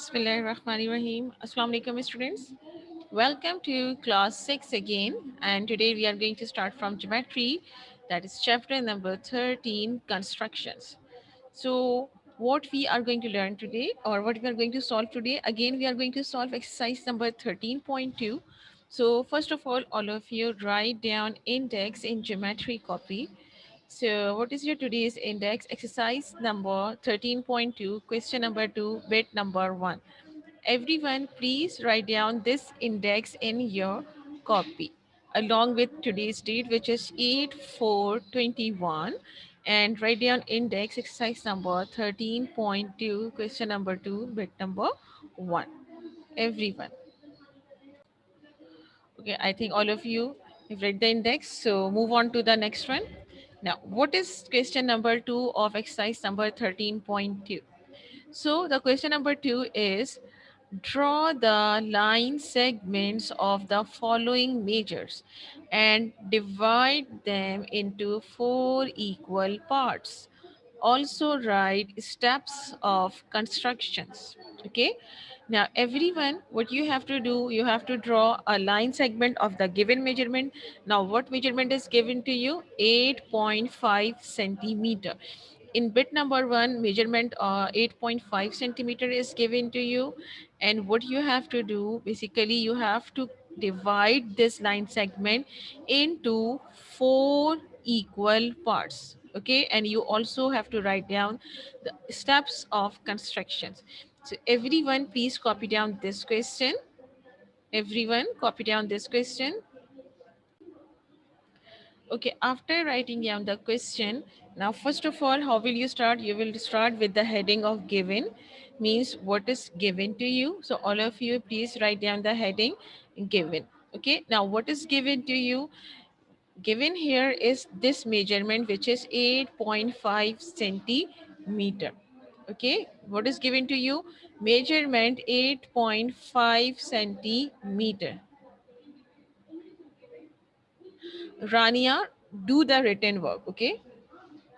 Bismillahirrahmanirrahim. Assalamu alaikum students. Welcome to class 6 again, and today we are going to start from geometry, that is chapter number 13, constructions. So what we are going to learn today, or what we are going to solve today, again we are going to solve exercise number 13.2. So first of all of you write down index in geometry copy. So what is your today's index? Exercise number 13.2, question number 2, bit number 1. Everyone, please write down this index in your copy along with today's date, which is 8/4/21, and write down index exercise number 13.2, question number 2, bit number 1. Everyone. Okay, I think all of you have read the index. So move on to the next one. Now, what is question number 2 of exercise number 13.2? So the question number 2 is draw the line segments of the following measures and divide them into 4 equal parts. Also write steps of constructions. Okay. Now everyone, what you have to do, you have to draw a line segment of the given measurement. Now what measurement is given to you? 8.5 centimeter. In bit number 1, measurement 8.5 centimeter is given to you, and what you have to do, basically you have to divide this line segment into 4 equal parts. Okay, and you also have to write down the steps of constructions. So everyone, please copy down this question. Everyone, copy down this question. Okay, after writing down the question, now first of all, how will you start? You will start with the heading of given, means what is given to you. So all of you, please write down the heading given. Okay, now what is given to you? Given here is this measurement, which is 8.5 centimeter. Okay, what is given to you? Measurement 8.5 centimeter. Rania, do the written work. Okay,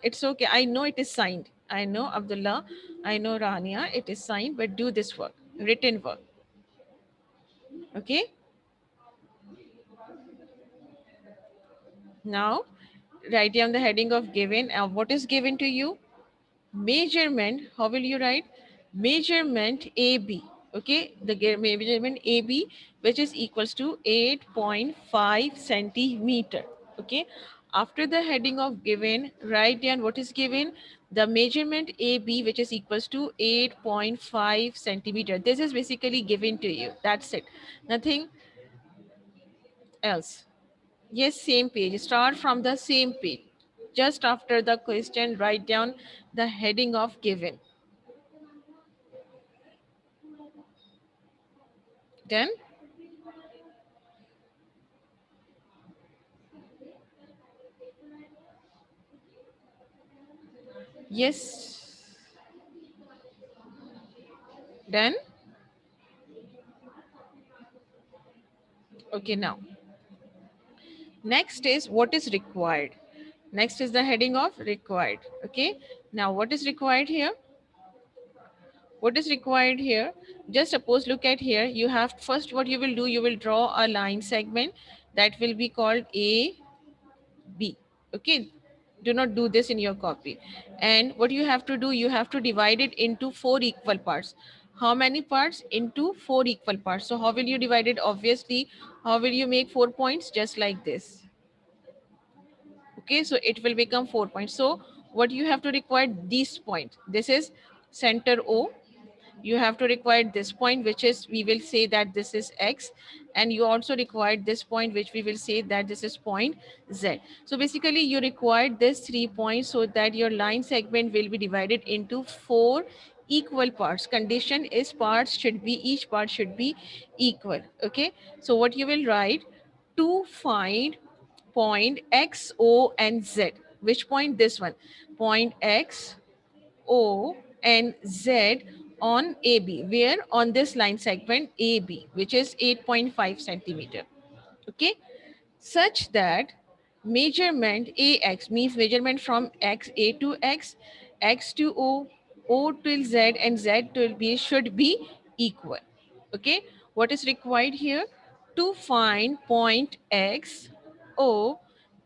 it's okay. I know it is signed. I know Abdullah. I know Rania. It is signed, but do this work, written work. Okay. Now, write down the heading of given. What is given to you? Measurement. How will you write? Measurement AB. Okay. The measurement AB, which is equals to 8.5 centimeter. Okay. After the heading of given, write down what is given. The measurement AB, which is equals to 8.5 centimeter. This is basically given to you. That's it. Nothing else. Yes, same page. Start from the same page. Just after the question, write down the heading of given. Done? Yes. Done? Okay, now. Next is what is required. Next is the heading of required. Okay. Now, what is required here? What is required here? Just suppose, look at here. You have first, what you will do, you will draw a line segment that will be called A, B. Okay. Do not do this in your copy. And what you have to do, you have to divide it into 4 equal parts. How many parts? Into 4 equal parts. So how will you divide it? Obviously, how will you make 4 points? Just like this. Okay, so it will become 4 points. So what you have to require, this point, this is center O. You have to require this point, which is, we will say that this is X, and you also require this point, which we will say that this is point Z. So basically you require this 3 points so that your line segment will be divided into 4 equal parts. Condition is parts should be, each part should be equal. Okay, so what you will write, to find point X, O, and Z. Which point? This one. Point X, O, and Z on AB. Where? On this line segment AB, which is 8.5 centimeter. Okay. Such that measurement AX means measurement from X, A to X, X to O, O to Z, and Z to B should be equal. Okay, what is required here? To find point X, O,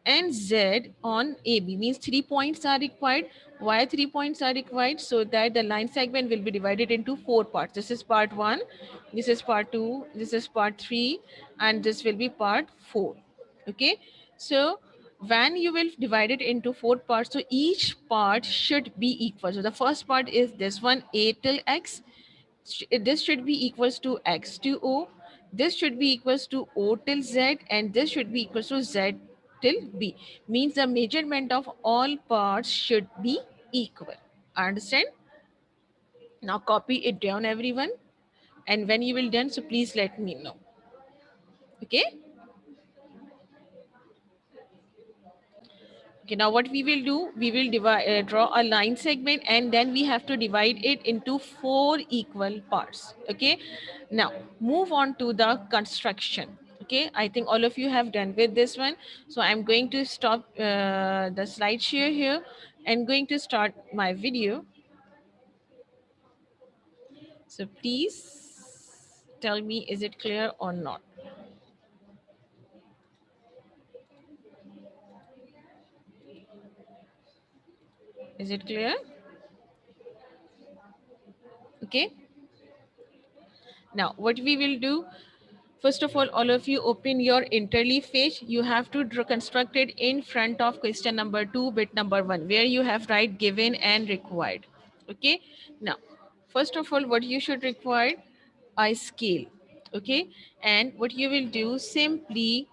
and Z on AB means 3 points are required. Why 3 points are required? So that the line segment will be divided into 4 parts. This is part 1, this is part 2, this is part 3, and this will be part 4. Okay, so when you will divide it into 4 parts, so each part should be equal. So the first part is this one, A till X. This should be equals to X to O. This should be equals to O till Z, and this should be equals to Z till B. Means the measurement of all parts should be equal. Understand? Now copy it down, everyone. And when you will done, so please let me know. Okay? Okay, now what we will do, we will draw a line segment, and then we have to divide it into 4 equal parts. Okay, now move on to the construction. Okay, I think all of you have done with this one. So I'm going to stop the slide share here and going to start my video. So please tell me, is it clear or not? Is it clear? Okay. Now what we will do, first of all of you open your interleaf page. You have to construct it in front of question number 2, bit number 1, where you have write given and required. Okay. Now, first of all, what you should require, a scale. Okay. And what you will do, simply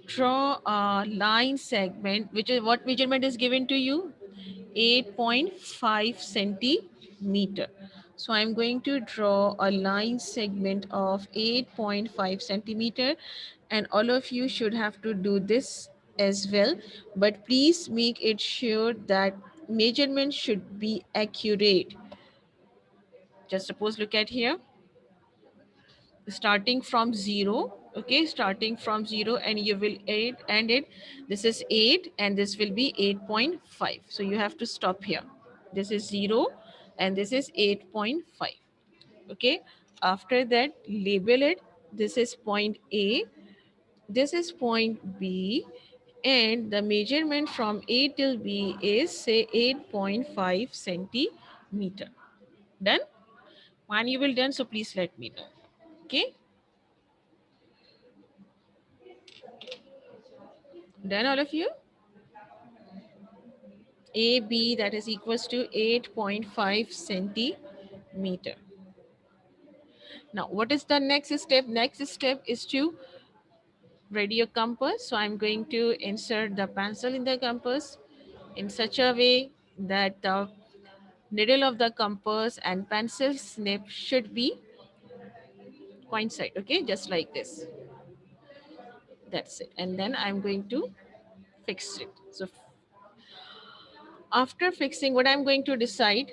draw a line segment, which is what measurement is given to you, 8.5 centimeter. So I'm going to draw a line segment of 8.5 centimeter, and all of you should have to do this as well. But please make it sure that measurement should be accurate. Just suppose look at here, starting from 0. Okay, starting from 0, and you will end it. This is 8 and this will be 8.5. So you have to stop here. This is 0 and this is 8.5. Okay, after that label it. This is point A, this is point B, and the measurement from A till B is say 8.5 centimeter. Done? When you will done, so please let me know. Okay, done all of you? AB, that is equals to 8.5 centimeter. Now, what is the next step? Next step is to ready your compass. So I'm going to insert the pencil in the compass in such a way that the needle of the compass and pencil snip should be coincide. Okay, just like this. That's it. And then I'm going to fix it. So after fixing, what I'm going to decide,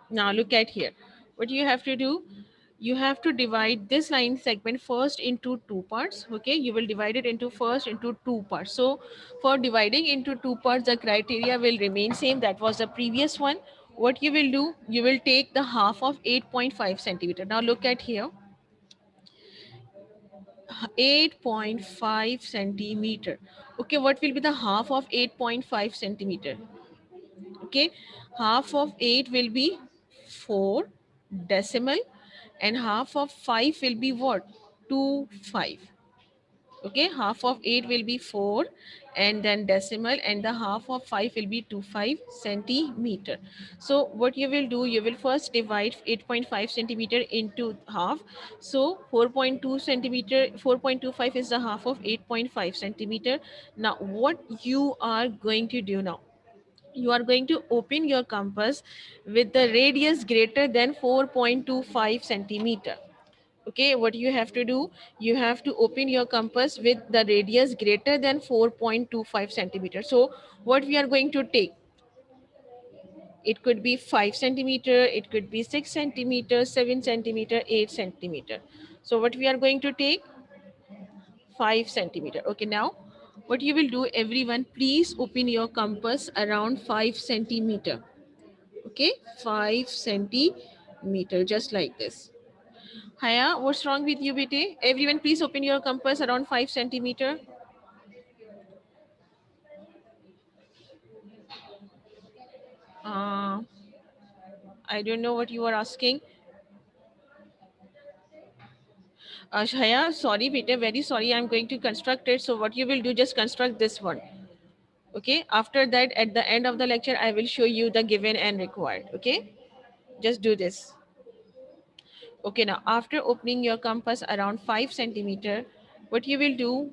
now look at here. What you have to do, you have to divide this line segment first into 2 parts. Okay, you will divide it into first into 2 parts. So for dividing into 2 parts, the criteria will remain same. That was the previous one. What you will do, you will take the half of 8.5 centimeter. Now look at here, 8.5 centimeter. Okay, what will be the half of 8.5 centimeter? Okay, half of 8 will be 4 decimal, and half of 5 will be what? 2 5. Okay, half of 8 will be 4 and then decimal, and the half of 5 will be 25 centimeter. So what you will do, you will first divide 8.5 centimeter into half. So 4.2 centimeter, 4.25 is the half of 8.5 centimeter. Now what you are going to do now, you are going to open your compass with the radius greater than 4.25 centimeter. Okay, what you have to do, you have to open your compass with the radius greater than 4.25 centimeter. So what we are going to take, it could be 5 centimeter, it could be 6 centimeter, 7 centimeter, 8 centimeter. So what we are going to take, 5 centimeter. Okay, now what you will do, everyone, please open your compass around 5 centimeter. Okay, 5 centimeter, just like this. Haya, what's wrong with you, bete? Everyone, please open your compass around 5 centimeter. Uh, I don't know what you are asking. Haya, sorry, bete, very sorry. I'm going to construct it. So what you will do, just construct this one. Okay. After that, at the end of the lecture, I will show you the given and required. Okay. Just do this. Okay, now after opening your compass around 5 centimeter, what you will do,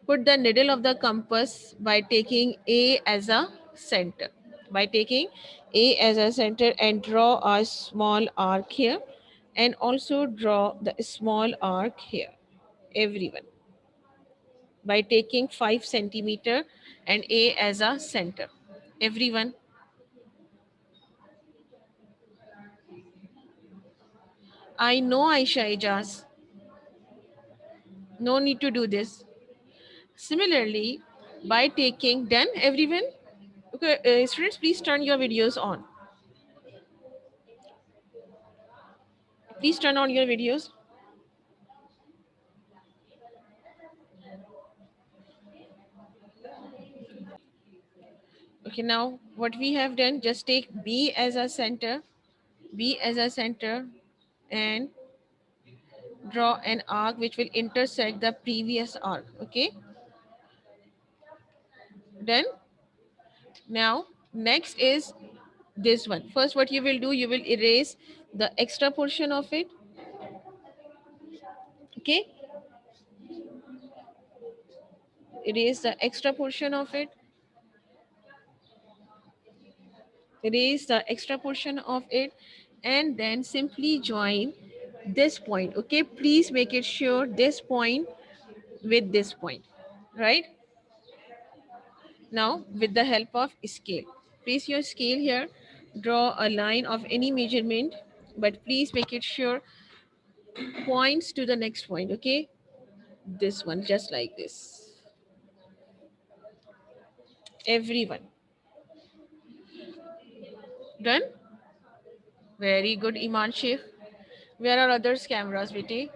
put the needle of the compass by taking A as a center. By taking A as a center and draw a small arc here, and also draw the small arc here, everyone. By taking 5 centimeter and A as a center. Everyone, I know Aisha Ijaz. No need to do this. Similarly, by taking, done everyone? Okay, students, please turn your videos on. Please turn on your videos. Okay, now what we have done, just take B as a center, B as a center, and draw an arc which will intersect the previous arc. Okay, done. Now, next is this one. First, what you will do, you will erase the extra portion of it. Okay, erase the extra portion of it. Erase the extra portion of it, and then simply join this point. Okay, please make it sure this point with this point, right? Now with the help of scale, place your scale here, draw a line of any measurement, but please make it sure points to the next point. Okay, this one, just like this. Everyone, done? Very good, Iman Sheikh. Where are others cameras, Viti?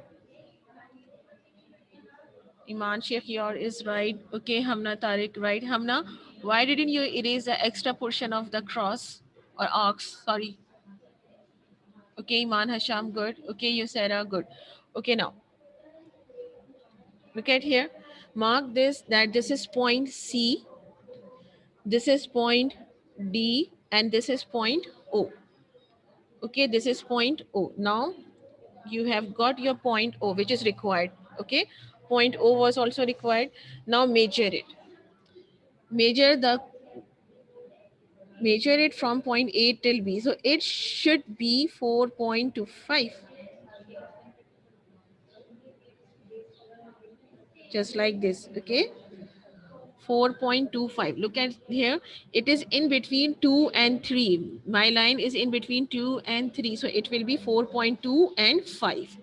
Iman Sheikh, your is right. Okay, Hamna Tariq, right? Hamna, why didn't you erase the extra portion of the cross or ox? Sorry. Okay, Iman Hasham, good. Okay, you Sarah, good. Okay, now look at here. Mark this that this is point C, this is point D, and this is point O. Okay, this is point O. Now you have got your point O, which is required. Okay, point O was also required. Now measure it. Measure the measure it from point A till B. So it should be 4.25. Just like this, okay? 4.25. Look at here. It is in between 2 and 3. My line is in between 2 and 3. So it will be 4.2 and 5.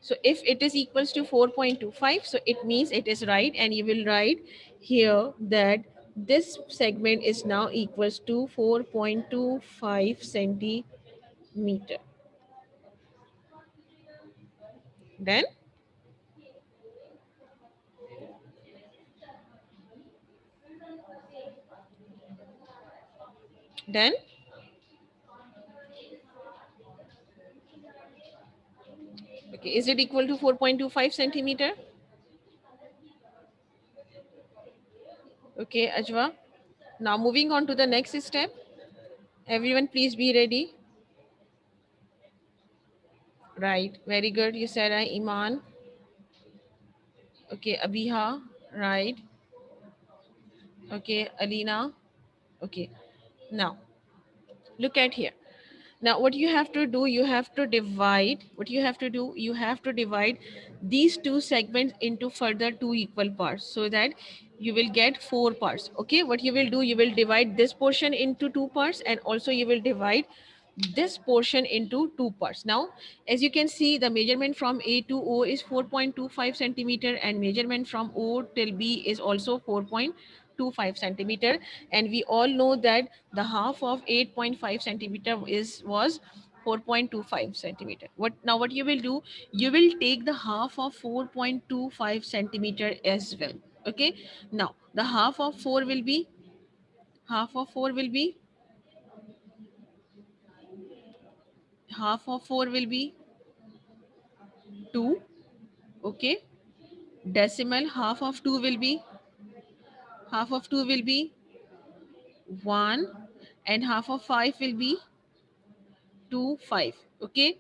So if it is equals to 4.25, so it means it is right. And you will write here that this segment is now equals to 4.25 centimeter. Then Done? Okay, is it equal to 4.25 centimeter? Okay, Ajwa. Now moving on to the next step. Everyone please be ready. Right, very good. You said Iman. Okay, Abiha. Right. Okay, Alina. Okay. Now, look at here. Now, what you have to do, you have to divide. What you have to do, you have to divide these two segments into further two equal parts so that you will get four parts. Okay, what you will do, you will divide this portion into two parts, and also you will divide this portion into two parts. Now, as you can see, the measurement from A to O is 4.25 centimeter, and measurement from O till B is also 4.25 4.25 centimeter, and we all know that the half of 8.5 centimeter was 4.25 centimeter. What you will do, you will take the half of 4.25 centimeter as well. Okay, now the half of 4 will be half of 4 will be 2. Okay, decimal half of 2 will be 1, and half of 5 will be 2 5. Okay,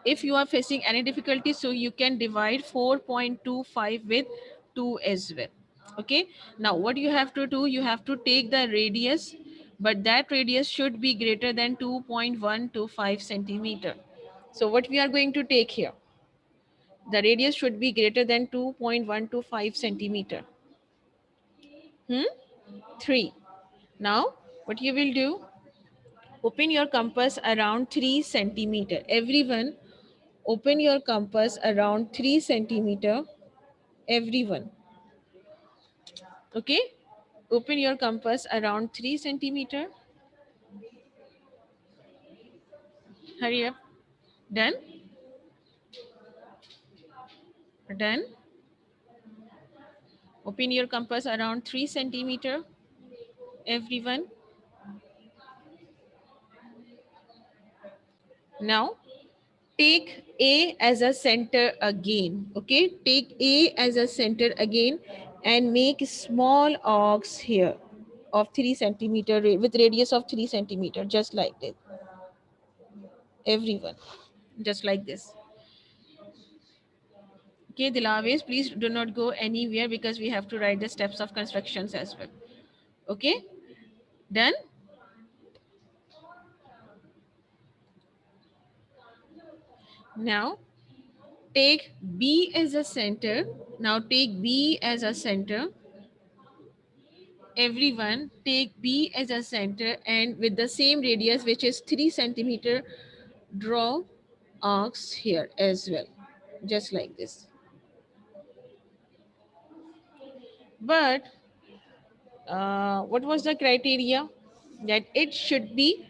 if you are facing any difficulty, so you can divide 4.25 with 2 as well. Okay, now what you have to do, you have to take the radius, but that radius should be greater than 2.125 centimeter. So what we are going to take here, the radius should be greater than 2.125 centimeter. 3. Now what you will do, open your compass around 3 centimeter. Everyone, open your compass around 3 centimeter. Everyone. Okay, open your compass around 3 centimeter. Hurry up. Done. Done. Open your compass around 3 centimeter. Everyone. Now take A as a center again. Okay, take A as a center again and make small arcs here of 3 centimeter with radius of 3 centimeter, just like this. Everyone, just like this. Okay, Dilaves, please do not go anywhere because we have to write the steps of constructions as well. Okay, done. Now take B as a center. Now take B as a center. Everyone, take B as a center, and with the same radius, which is 3 centimeter, draw arcs here as well, just like this. But what was the criteria? That it should be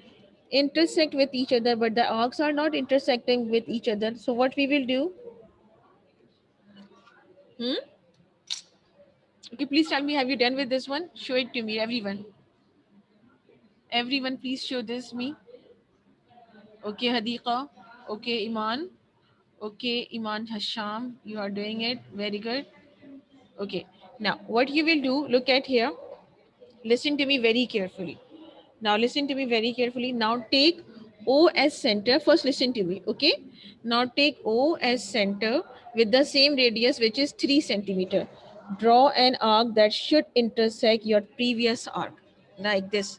intersect with each other, but the arcs are not intersecting with each other. So what we will do? Okay, please tell me, have you done with this one? Show it to me, everyone. Everyone, please show this me. Okay, Hadiqa. Okay, Iman. Okay, Iman Hasham, you are doing it. Very good. Okay, now what you will do, look at here. Listen to me very carefully. Now listen to me very carefully. Now take O as center. First listen to me, okay? Now take O as center with the same radius, which is 3 centimeter. Draw an arc that should intersect your previous arc, like this,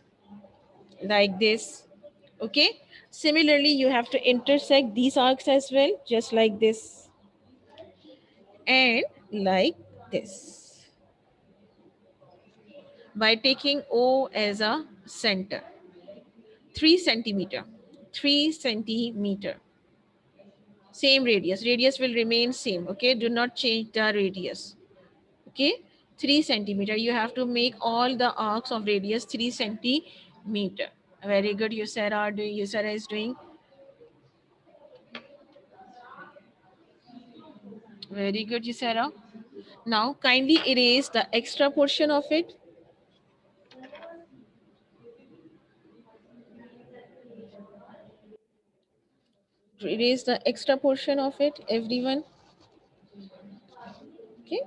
like this, okay? Similarly, you have to intersect these arcs as well, just like this and like this, by taking O as a center. 3 centimeter, 3 centimeter, same radius will remain same. Okay, do not change the radius. Okay, 3 centimeter, you have to make all the arcs of radius 3 centimeter. Very good, Yusara is doing very good, Yusara. Now kindly erase the extra portion of it. Erase the extra portion of it, everyone. Okay,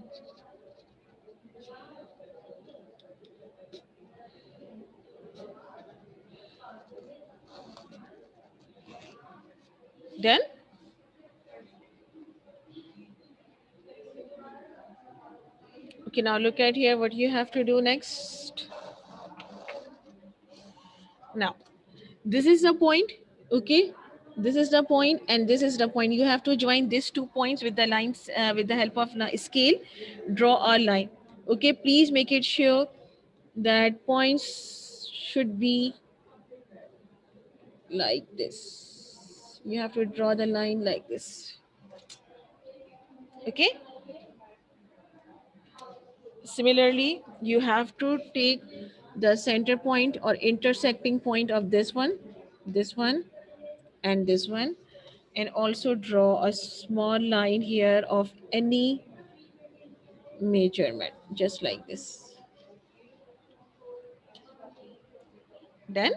done. Okay, now look at here what you have to do next. Now this is the point. Okay, this is the point and this is the point. You have to join these 2 points with the lines, with the help of scale. Draw a line. Okay, please make it sure that points should be like this. You have to draw the line like this. Okay, Similarly, you have to take the center point or intersecting point of this one, and this one, and also draw a small line here of any measurement, just like this. Done?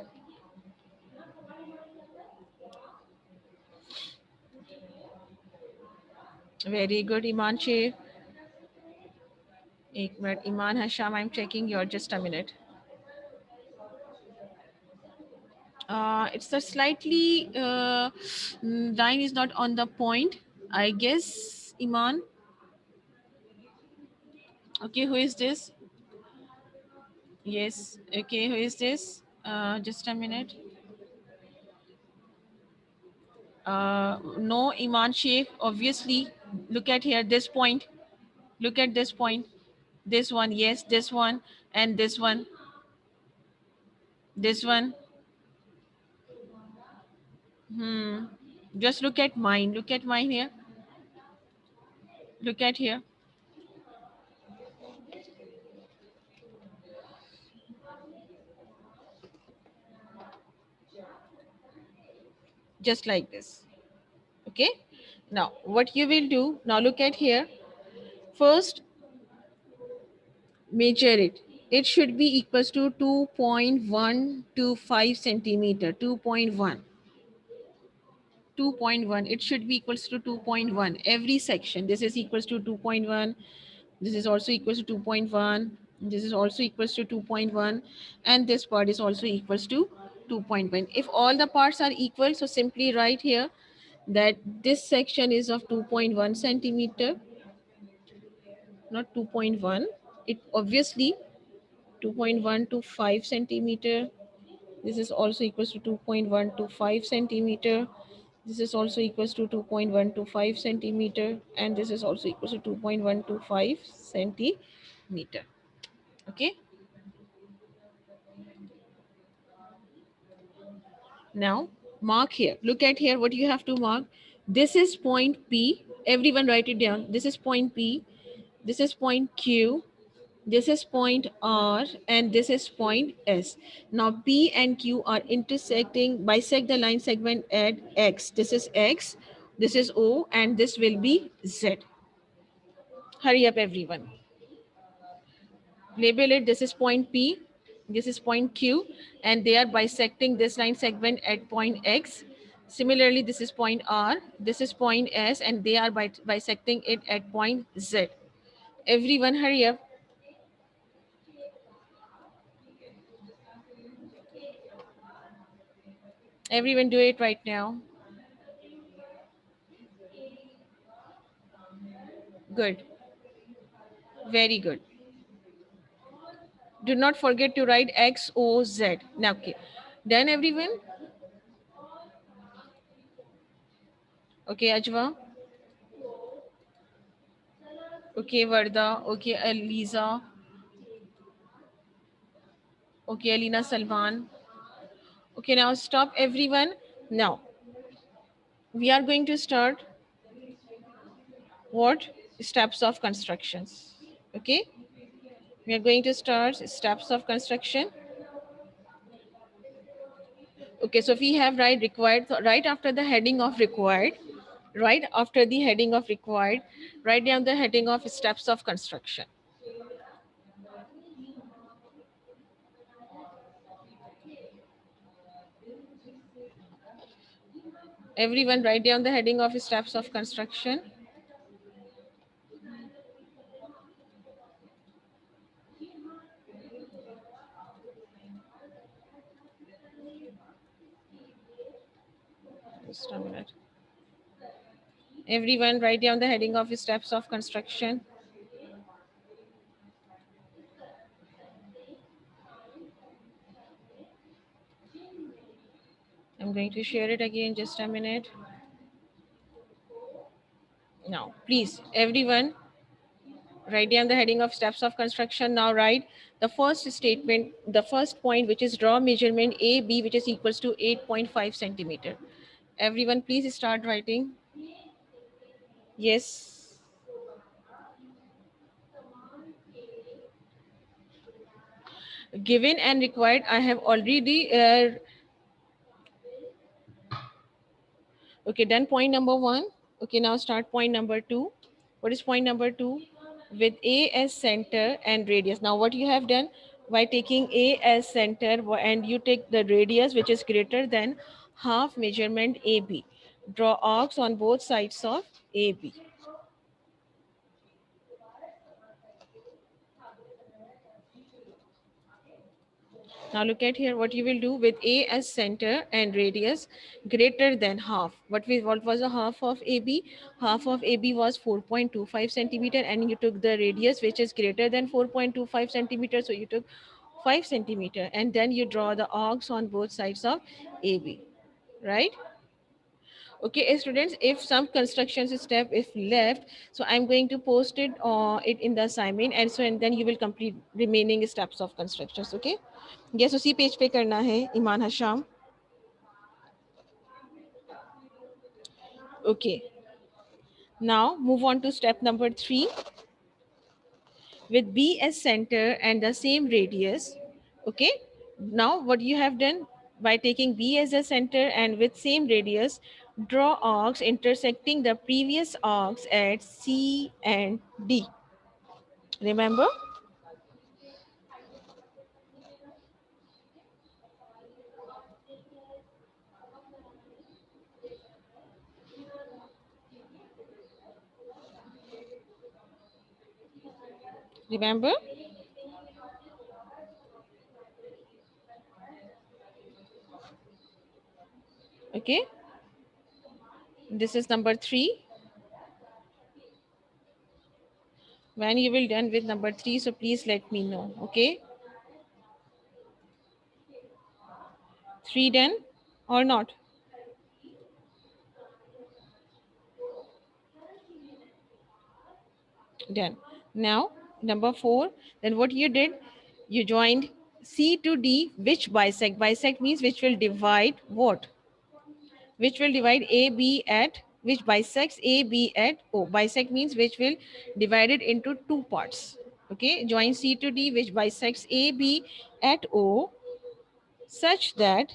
Very good, Iman Sheikh. एक minute, Iman Hasham, I'm checking your, just a minute. It's a slightly line is not on the point, I guess, Iman. Okay, who is this? Yes. Okay, who is this? Just a minute. No, Iman Sheikh. Obviously, look at here. This point. Look at this point. This one. Yes, this one, and this one. This one. Hmm. Just look at mine. Look at mine here. Look at here. Just like this. Okay. Now, what you will do? Now, look at here. First, measure it. It should be equals to 2.125 centimeter. 2.1. It should be equals to 2.1. Every section. This is equals to 2.1. This is also equals to 2.1. This is also equals to 2.1. And this part is also equals to 2.1. If all the parts are equal, so simply write here that this section is of 2.1 centimeter, not 2.1. It obviously 2.125 centimeter. This is also equals to 2.125 centimeter. This is also equals to 2.125 centimeter, and this is also equals to 2.125 centimeter. Okay. Now mark here. Look at here. What you have to mark. This is point P. Everyone write it down. This is point P. This is point Q. This is point R, and this is point S. Now P and Q are intersecting, bisect the line segment at X. This is X, this is O, and this will be Z. Hurry up, everyone. Label it. This is point P, this is point Q, and they are bisecting this line segment at point X. Similarly, this is point R, this is point S, and they are bisecting it at point Z. Everyone, hurry up. Everyone, do it right now. Good. Very good. Do not forget to write X, O, Z. Now, okay. Done, everyone? Okay, Ajwa. Okay, Varda. Okay, Aliza. Okay, Alina Salman. Okay, now stop, everyone. Now, we are going to start what? Steps of constructions. Okay? We are going to start steps of construction. Okay, so we have right required, so right after the heading of required, right after the heading of required, write down the heading of steps of construction. Everyone write down the heading of steps of construction. Just a minute. Everyone write down the heading of steps of construction. I'm going to share it again, just a minute. Now, please, everyone, write down the heading of steps of construction. Now write the first statement, the first point, which is draw measurement AB, which is equals to 8.5 centimeter. Everyone, please start writing. Yes. Given and required, I have already okay, done point number one. Okay, now start point number two. What is point number two? With A as center and radius. Now, what you have done by taking A as center and you take the radius which is greater than half measurement AB. Draw arcs on both sides of AB. Now look at here what you will do with A as center and radius greater than half. What was the half of AB? Half of AB was 4.25 centimeter and you took the radius which is greater than 4.25 centimeter. So you took 5 centimeter and then you draw the arcs on both sides of AB, right? Okay, students, if some construction step is left, so I'm going to post it in the assignment, and then you will complete remaining steps of constructions. Okay, yes, उसी page पे करना है ईमान Hasham. Okay, now move on to step number 3. With B as center and the same radius. Okay, now what you have done by taking B as a center and with same radius, draw arcs intersecting the previous arcs at C and D. Remember? Remember? Okay, this is number 3. When you will done with number 3, so please let me know. Okay, 3 done or not? Done. Now, number 4, then what you did, you joined C to D, which bisect. Bisect means which will divide what? Which will divide AB at, which bisects AB at O. Bisect means which will divide it into two parts. Okay, join C to D, which bisects AB at O, such that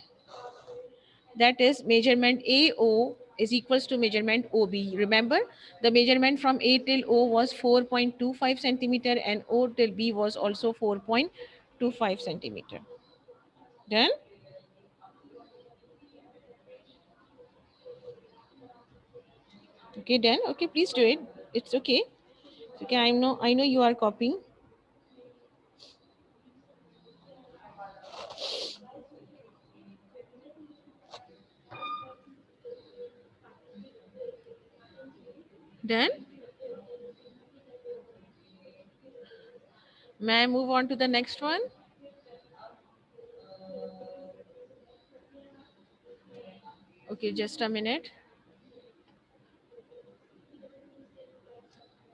that is measurement AO is equals to measurement OB. Remember, the measurement from A till O was 4.25 centimeter and O till B was also 4.25 centimeter. Done? Okay, done. Okay, please do it. It's okay. It's okay. I know you are copying. Done? May I move on to the next one? Okay, just a minute.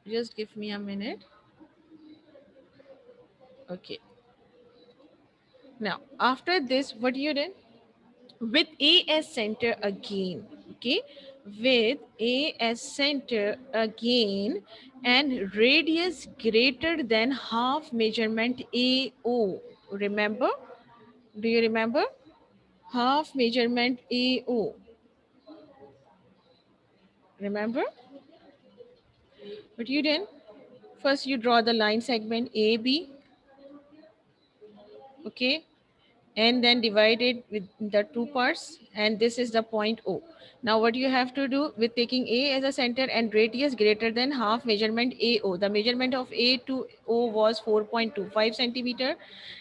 Just give me a minute. Okay. Now, after this, what you did? With A as center again, okay? With A as center again and radius greater than half measurement AO. Remember? Do you remember? Half measurement AO. Remember? What you did? First, you draw the line segment AB, okay? And then divide it with the two parts, and this is the point O. Now what you have to do with taking A as a center and radius greater than half measurement AO, the measurement of A to O was 4.25 centimeter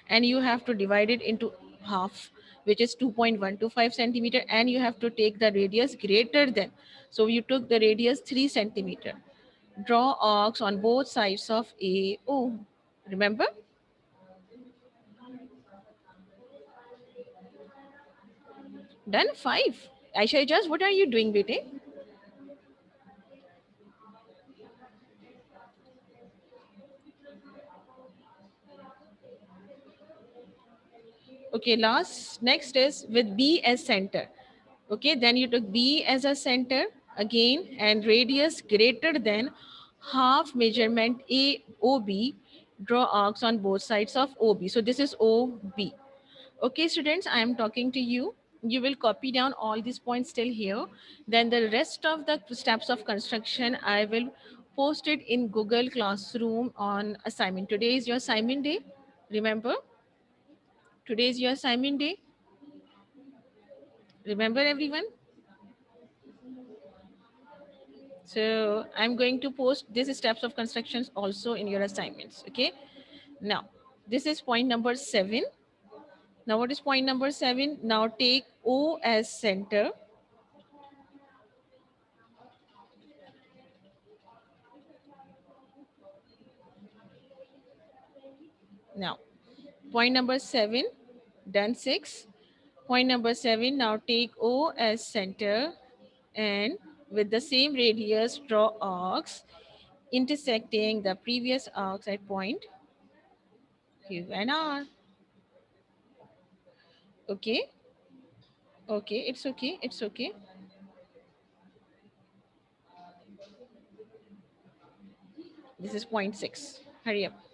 and you have to divide it into half, which is 2.125 centimeter, and you have to take the radius greater than, so you took the radius 3 centimeter. Draw arcs on both sides of AO. Remember? Done. 5. Aisha Ijaz, what are you doing, bete? Okay, next is with B as center. Okay, then you took B as a center again and radius greater than half measurement AOB. Draw arcs on both sides of OB. So this is OB. Okay, students, I am talking to you. You will copy down all these points still here. Then the rest of the steps of construction, I will post it in Google Classroom on assignment. Today is your assignment day. Remember, today is your assignment day. Remember, everyone? So I'm going to post these steps of constructions also in your assignments. Okay. Now, this is point number 7. Now, what is point number 7? Now, take O as center. Now, point number 7, done 6. Point number 7, now take O as center and with the same radius, draw arcs intersecting the previous arcs at point Q and R. Okay, okay, it's okay, it's okay. This is point 6. Hurry up.